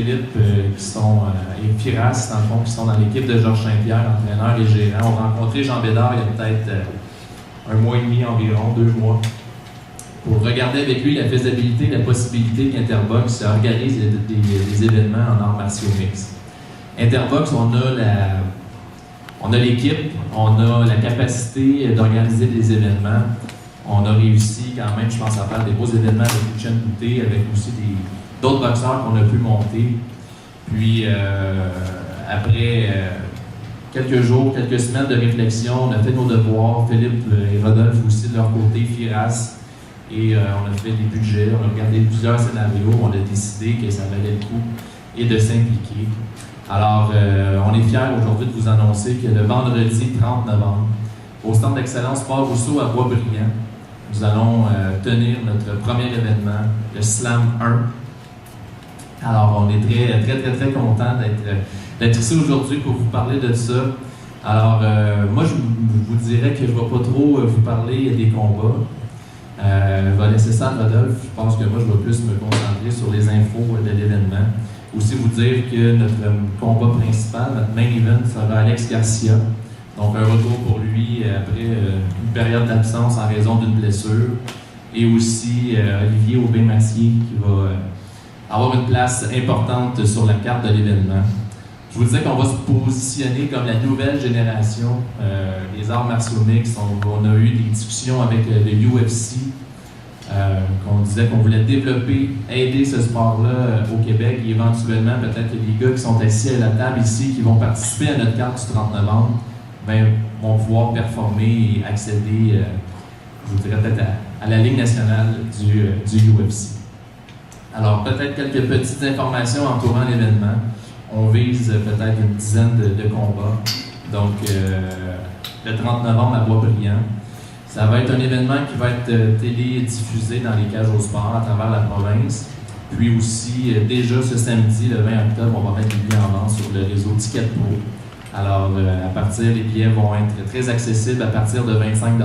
Philippe et Firas, dans le fond, qui sont dans l'équipe de Georges Saint-Pierre, entraîneur et gérant. On a rencontré Jean Bédard il y a peut-être un mois et demi environ, 2 mois, pour regarder avec lui la faisabilité, la possibilité qu'Interbox organise des événements en arts martiaux mixtes. Interbox, on a l'équipe, on a la capacité d'organiser des événements. On a réussi quand même, je pense, à faire des beaux événements avec Lucien Boutet, avec aussi d'autres boxeurs qu'on a pu monter. Puis, après quelques jours, quelques semaines de réflexion, on a fait nos devoirs. Philippe et Rodolphe aussi de leur côté, Firas. Et on a fait des budgets, on a regardé plusieurs scénarios, on a décidé que ça valait le coup et de s'impliquer. Alors, on est fiers aujourd'hui de vous annoncer que le vendredi 30 novembre, au Centre d'excellence Port-Rousseau à Boisbriand, nous allons tenir notre premier événement, le Slam 1. Alors, on est très contents d'être ici aujourd'hui pour vous parler de ça. Alors, moi, je vous dirais que je ne vais pas trop vous parler des combats. Je vais laisser ça à Rodolphe. Je pense que moi, je vais plus me concentrer sur les infos de l'événement. Aussi vous dire que notre combat principal, notre main event, sera Alex Garcia. Donc, un retour pour lui après une période d'absence en raison d'une blessure. Et aussi Olivier Aubin-Massier qui va avoir une place importante sur la carte de l'événement. Je vous disais qu'on va se positionner comme la nouvelle génération des arts martiaux mixtes. On a eu des discussions avec le UFC, qu'on disait qu'on voulait développer, aider ce sport-là au Québec et éventuellement peut-être les gars qui sont assis à la table ici, qui vont participer à notre carte du 30 novembre, vont pouvoir performer et accéder, je vous dirais peut-être à la Ligue nationale du UFC. Alors peut-être quelques petites informations entourant l'événement. On vise peut-être une dizaine de combats. Donc, le 30 novembre à Boisbriand. Ça va être un événement qui va être télédiffusé dans les cages au sport à travers la province. Puis aussi, déjà ce samedi, le 20 octobre, on va mettre les billets en vente sur le réseau Ticket Pro. Alors, les billets vont être très accessibles à partir de 25 $.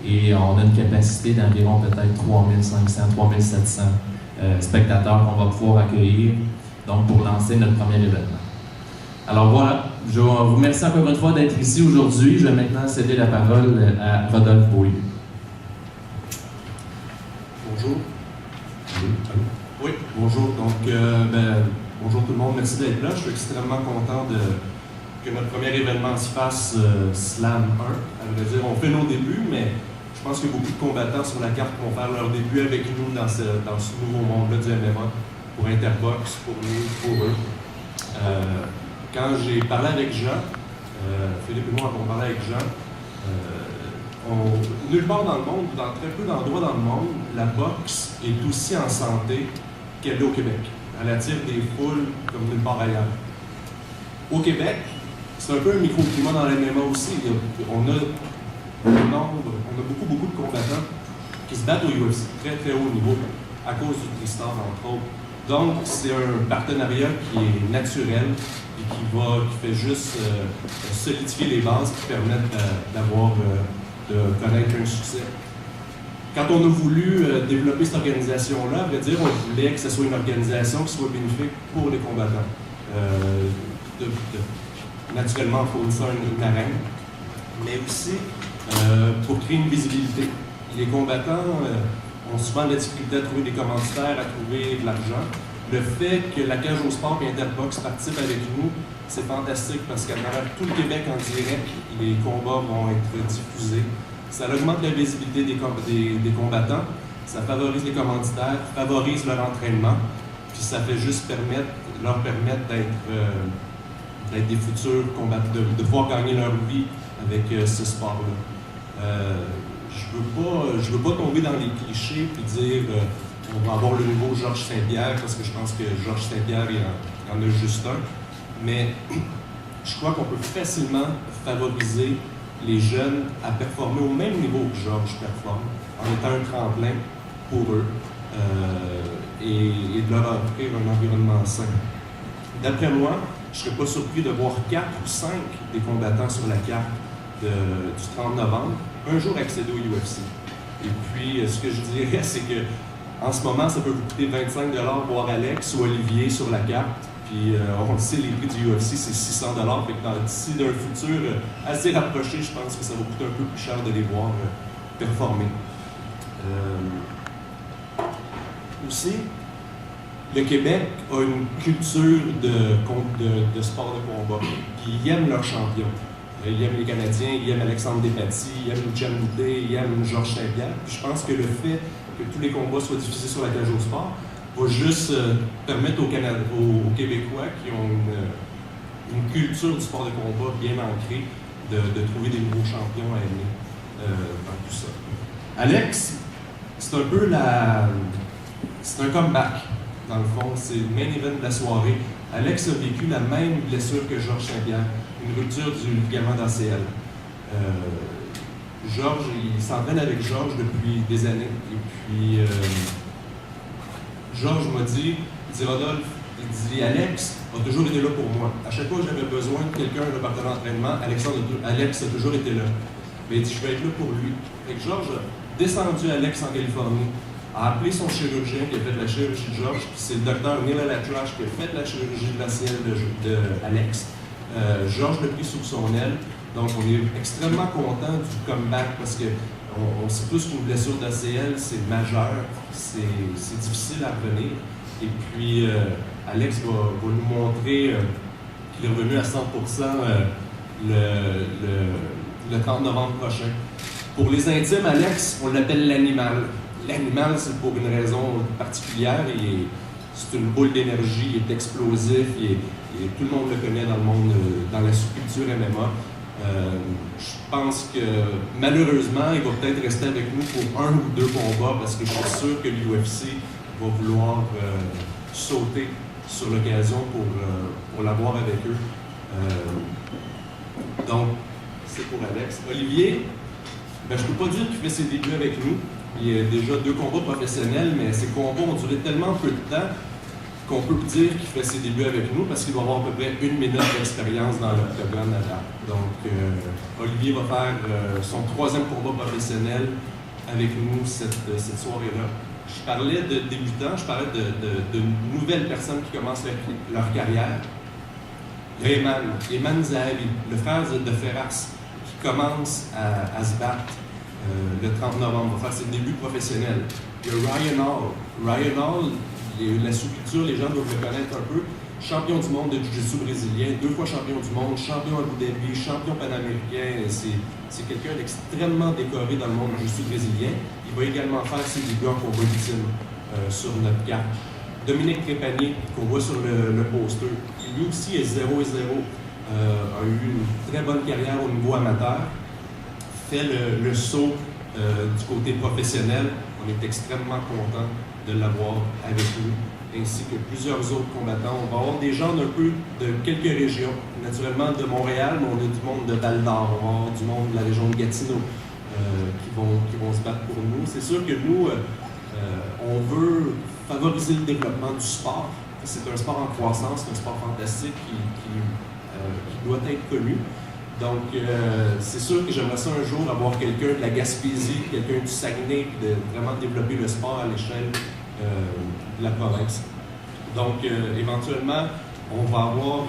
Et on a une capacité d'environ peut-être 3500, 3700 spectateurs qu'on va pouvoir accueillir. Donc, pour lancer notre premier événement. Alors voilà, je vous remercie encore une fois d'être ici aujourd'hui. Je vais maintenant céder la parole à Rodolphe Beaulieu. Bonjour. Oui, bonjour. Donc, bonjour tout le monde, merci d'être là. Je suis extrêmement content que notre premier événement se fasse Slam 1. À vrai dire, on fait nos débuts, mais je pense qu'il y a beaucoup de combattants sur la carte qui vont faire leur début avec nous dans ce nouveau monde-là du MMA. Pour Interbox, pour nous, pour eux. Quand j'ai parlé avec Jean, Philippe et moi avons parlé avec Jean, nulle part dans le monde, dans très peu d'endroits dans le monde, la boxe est aussi en santé qu'elle est au Québec. Elle attire des foules comme nulle part ailleurs. Au Québec, c'est un peu un microclimat dans l'MMA aussi. On a beaucoup de combattants qui se battent au UFC, très haut niveau, à cause du Tristar, entre autres. Donc, c'est un partenariat qui est naturel et qui fait juste solidifier les bases qui permettent de connaître un succès. Quand on a voulu développer cette organisation-là, à vrai dire, on voulait que ce soit une organisation qui soit bénéfique pour les combattants. Naturellement, en fournissant une arène, mais aussi pour créer une visibilité. Les combattants ont souvent de la difficulté à trouver des commanditaires, à trouver de l'argent. Le fait que la Cage au Sport et Interbox participent avec nous, c'est fantastique parce qu'à travers tout le Québec en direct, les combats vont être diffusés. Ça augmente la visibilité des combattants, ça favorise les commanditaires, favorise leur entraînement, puis ça fait juste leur permettre d'être des futurs combattants, de pouvoir gagner leur vie avec ce sport-là. Je veux pas tomber dans les clichés et dire on va avoir le nouveau Georges Saint-Pierre parce que je pense que Georges Saint-Pierre il y en a juste un. Mais je crois qu'on peut facilement favoriser les jeunes à performer au même niveau que Georges performe en étant un tremplin pour eux et de leur offrir un environnement sain. D'après moi, je ne serais pas surpris de voir 4 ou 5 des combattants sur la carte du 30 novembre un jour accéder au UFC. Et puis, ce que je dirais, c'est que En ce moment, ça peut vous coûter 25 $ voir Alex ou Olivier sur la carte. Puis on le sait, les prix du UFC, c'est 600 $. Fait que d'ici d'un futur assez rapproché, je pense que ça va coûter un peu plus cher de les voir performer. Aussi, le Québec a une culture de sport de combat. Puis ils aiment leurs champions. Ils aiment les Canadiens, ils aiment Alexandre Despatie, ils aiment Lucien Boudet, ils aiment Georges Saint-Pierre. Puis je pense que le fait que tous les combats soient diffusés sur la cage au sport va juste permettre aux Québécois qui ont une culture du sport de combat bien ancrée de trouver des nouveaux champions à aimer dans tout ça. Alex, c'est un peu c'est un comeback, dans le fond. C'est le main event de la soirée. Alex a vécu la même blessure que Georges Saint-Pierre, une rupture du ligament d'ACL. Georges, il s'entraîne avec Georges depuis des années. Et puis, Georges m'a dit, Rodolphe, il dit, Alex a toujours été là pour moi. À chaque fois que j'avais besoin de quelqu'un, de partenaire d'entraînement, Alex a toujours été là. Mais il dit, je vais être là pour lui. Et Georges a descendu Alex en Californie, a appelé son chirurgien qui a fait la chirurgie de Georges, puis c'est le docteur Neil Alatrache qui a fait la chirurgie de l'ACL de Alex. Georges l'a pris sous son aile. Donc, on est extrêmement content du comeback parce qu'on sait tous qu'une blessure d'ACL, c'est majeur, c'est difficile à revenir. Et puis, Alex va nous montrer qu'il est revenu à 100% le 30 novembre prochain. Pour les intimes, Alex, on l'appelle l'animal. L'animal, c'est pour une raison particulière. C'est une boule d'énergie, il est explosif, et tout le monde le connaît dans le monde, dans la sous-culture MMA. Je pense que malheureusement, il va peut-être rester avec nous pour 1 ou 2 combats parce que je suis sûr que l'UFC va vouloir sauter sur l'occasion pour l'avoir avec eux. Donc, c'est pour Alex. Olivier, je ne peux pas dire qu'il fait ses débuts avec nous. Il y a déjà 2 combats professionnels, mais ces combats ont duré tellement peu de temps qu'on peut dire qu'il fait ses débuts avec nous parce qu'il va avoir à peu près 1 minute d'expérience dans l'octogone à date. Donc, Olivier va faire son 3e combat professionnel avec nous cette soirée-là. Je parlais de débutants, je parlais de nouvelles personnes qui commencent leur carrière. Eman Zahavi, le frère de Ferras, qui commence à se battre le 30 novembre, va faire ses débuts professionnels. Il y a Ryan Hall. Ryan Hall, la sous-culture, les gens doivent le connaître un peu. Champion du monde de Jiu-Jitsu brésilien, 2 fois champion du monde, champion à Abu Dhabi, champion panaméricain. C'est quelqu'un d'extrêmement décoré dans le monde du Jiu-Jitsu brésilien. Il va également faire ses débuts en combat ultime sur notre carte. Dominique Trépanier, qu'on voit sur le poster, lui aussi est 0-0, a eu une très bonne carrière au niveau amateur, fait le saut du côté professionnel. On est extrêmement content de l'avoir avec nous, ainsi que plusieurs autres combattants. On va avoir des gens un peu de quelques régions, naturellement de Montréal, mais on a du monde de Val-d'Or, on va avoir du monde de la région de Gatineau qui vont se battre pour nous. C'est sûr que nous, on veut favoriser le développement du sport. C'est un sport en croissance, c'est un sport fantastique qui doit être connu. Donc, c'est sûr que j'aimerais ça un jour avoir quelqu'un de la Gaspésie, quelqu'un du Saguenay, de vraiment développer le sport à l'échelle de la province. Donc, éventuellement, on va avoir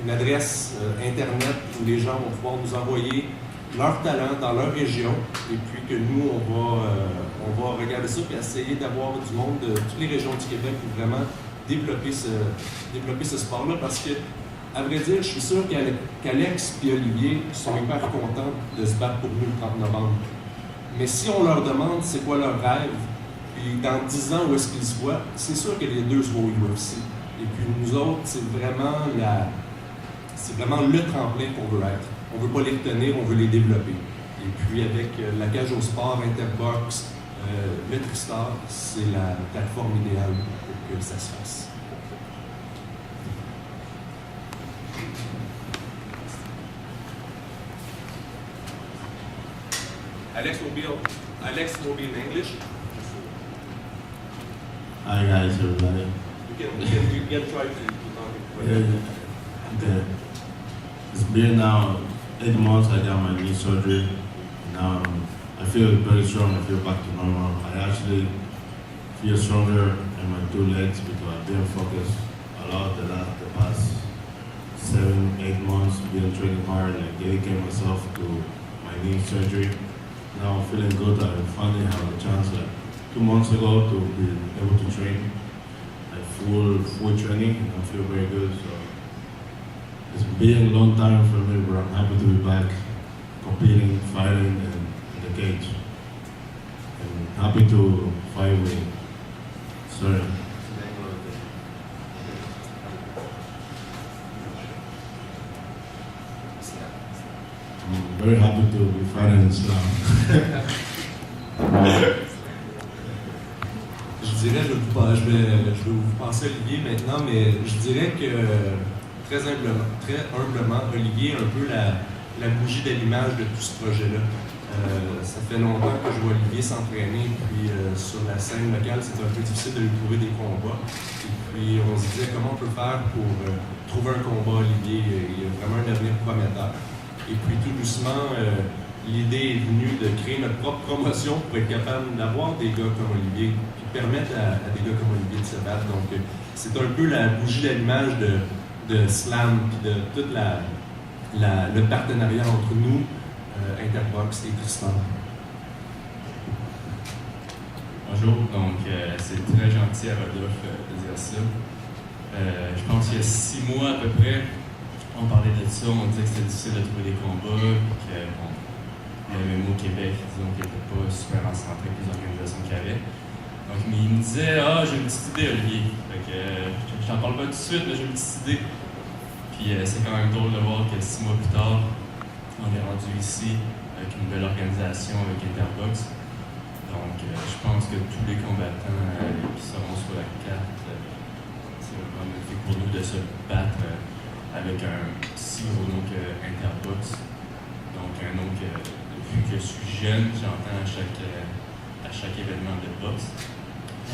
une adresse Internet où les gens vont pouvoir nous envoyer leurs talents dans leur région, et puis que nous, on va regarder ça et essayer d'avoir du monde de toutes les régions du Québec pour vraiment développer ce sport-là, parce que, à vrai dire, je suis sûr qu'Alex et Olivier sont hyper contents de se battre pour nous le 30 novembre. Mais si on leur demande c'est quoi leur rêve, puis dans 10 ans où est-ce qu'ils se voient, c'est sûr que les deux se voient au UFC. Et puis nous autres, c'est vraiment le tremplin qu'on veut être. On ne veut pas les retenir, on veut les développer. Et puis avec la cage au sport, Interbox, le Tristar, c'est la plateforme idéale pour que ça se fasse. Alex will be in English. Hi guys, everybody. You can try to talk in Yeah, okay. It's been now 8 months I got my knee surgery. Now I feel very strong. I feel back to normal. I actually feel stronger in my two legs because I've been focused a lot the past 7-8 months, been training hard and dedicating myself to my knee surgery. Now I'm feeling good. I finally have a chance 2 months ago to be able to train like full training, and I feel very good. So it's been a long time for me, but I'm happy to be back competing, fighting in the cage. And happy to fight with Sorry. I'm very happy to be fighting in Islam. Je dirais, je vais vous passer Olivier maintenant, mais je dirais que très humblement, Olivier est un peu la bougie d'allumage de tout ce projet-là. Ça fait longtemps que je vois Olivier s'entraîner, puis sur la scène locale, c'est un peu difficile de lui trouver des combats. Et puis on se disait comment on peut faire pour trouver un combat, Olivier. Il a vraiment un avenir prometteur. Et puis tout doucement, l'idée est venue de créer notre propre promotion pour être capable d'avoir des gars comme Olivier, puis permettre à des gars comme Olivier de se battre. Donc c'est un peu la bougie d'allumage de Slam, puis de tout le partenariat entre nous, Interbox et Tristan. Bonjour, donc c'est très gentil à Rodolphe de dire ça. Je pense qu'il y a 6 mois à peu près, on parlait de ça, on disait que c'était difficile de trouver des combats, puis que bon, le MMO Québec, disons qu'il n'était pas super en santé avec les organisations qu'il y avait. Donc il me disait j'ai une petite idée, Olivier. Fait que, je t'en parle pas tout de suite, mais j'ai une petite idée. Puis c'est quand même drôle de voir que 6 mois plus tard, on est rendu ici avec une belle organisation avec Interbox. Donc je pense que tous les combattants qui seront sur la carte, c'est vraiment magnifique pour nous de se battre avec un si gros nom que Interbox. Donc un nom que depuis que je suis jeune, j'entends à chaque événement de boxe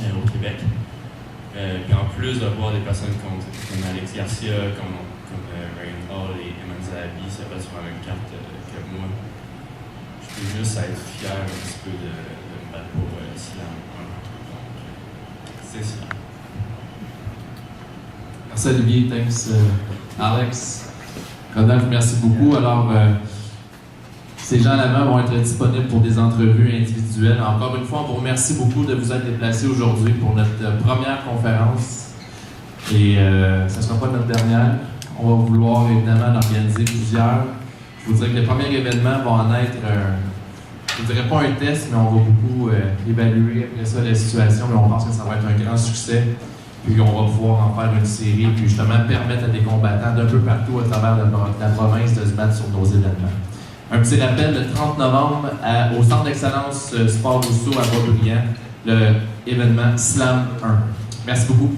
au Québec. Puis en plus de voir des personnes comme Alex Garcia, comme Rain Hall et Eman Zahabi se battent sur la même carte que moi, je peux juste être fier un petit peu de me battre pour Slam 1. Donc, c'est ça. Merci Olivier, thanks Alex. Rodolphe, merci beaucoup. Alors, ces gens là-bas vont être disponibles pour des entrevues individuelles. Encore une fois, on vous remercie beaucoup de vous être déplacés aujourd'hui pour notre première conférence. Et ça ne sera pas notre dernière. On va vouloir évidemment en organiser plusieurs. Je vous dirais que le premier événement va en être, je ne dirais pas un test, mais on va beaucoup évaluer après ça la situation. Mais on pense que ça va être un grand succès. Puis on va pouvoir en faire une série, puis justement permettre à des combattants d'un peu partout à travers la province de se battre sur nos événements. Un petit rappel, le 30 novembre, au Centre d'excellence Sport Rousseau à Boisbriand, le événement Slam 1. Merci beaucoup.